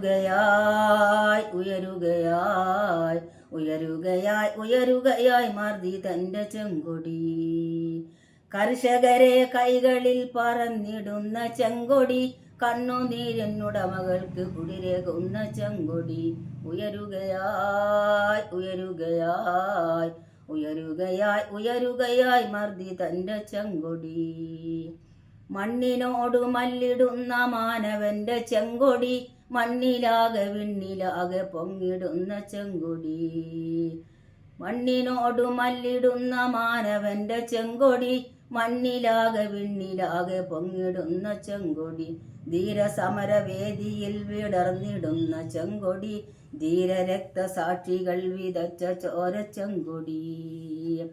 ഉയരുകയായി ഉയരുകയായി ഉയരുകയായി ഉയരുകയായി മർദ്ദിതന്റെ ചെങ്കൊടി. കർഷകരെ കൈകളിൽ പറന്നിടുന്ന ചെങ്കൊടി, കണ്ണുനീരിനുടമകൾക്ക് കുളിരേകുന്ന ചെങ്കൊടി. ഉയരുകയായി ഉയരുകയായി ഉയരുകയായി ഉയരുകയായി മർദ്ദിതന്റെ ചെങ്കൊടി. മണ്ണിനോടു മല്ലിടുന്ന മാനവന്റെ ചെങ്കൊടി, മണ്ണിലാകെ വിണ്ണിലാകെ പൊങ്ങിടുന്ന ചെങ്കൊടി. മണ്ണിനോടു മല്ലിടുന്ന മാനവന്റെ ചെങ്കൊടി, മണ്ണിലാകെ വിണ്ണിലാകെ പൊങ്ങിടുന്ന ചെങ്കൊടി. ധീരസമരവേദിയിൽ വിടർന്നിടുന്ന ചെങ്കൊടി, ധീരരക്തസാക്ഷികൾ വിതച്ച ചോരച്ചെങ്കൊടി.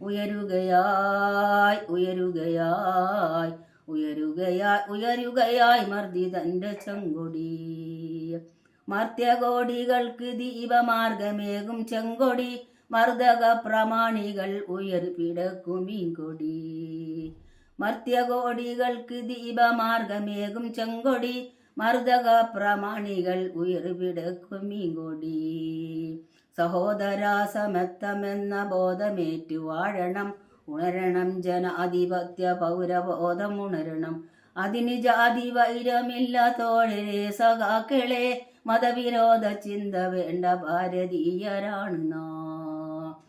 ഉയരുകയായി ഉയരുകയായി ഉയരുകയായി ഉയരുകയായി മർദ്ദിതന്റെ ചെങ്കൊടി. മർത്യകോടികൾക്ക് ദീപമാർഗമേകും ചെങ്കൊടി, മർദ്ദക പ്രമാണികൾ ഉയർപ്പിടക്കുമീ കൊടി. മർത്യകോടികൾക്ക് ദീപമാർഗമേകും ചെങ്കൊടി, മർദ്ദക പ്രമാണികൾ ഉയർപ്പിടക്കുമീ കൊടി. സഹോദരാ സമത്വമെന്ന ബോധമേറ്റു വാഴണം, ഉണരണം ജനാധിപത്യ പൗരബോധം ഉണരണം. അതിന് ജാതി വൈരമില്ല തോഴരെ സഖാക്കളെ, മതവിരോധ ചിന്ത വേണ്ട ഭാരതീയരാണ് നാം.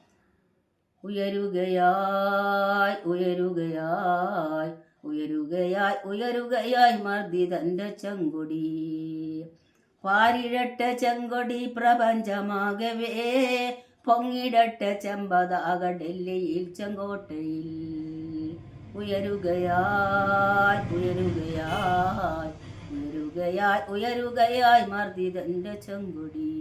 ഉയരുകയായി ഉയരുകയായി ഉയരുകയായി ഉയരുകയായി മർദ്ദിതന്റെ ചെങ്കൊടി. പാരിടട്ടെ ചെങ്കൊടി പ്രപഞ്ചമാകവേ, പൊങ്ങിടട്ടെ ചെമ്പതാക ഡൽഹിയിൽ ചെങ്കോട്ടയിൽ. ഉയരുകയായി ഉയരുകയായി ഉയരുകയായി ഉയരുകയായി മർദ്ദിതന്റെ ചെങ്കൊടി.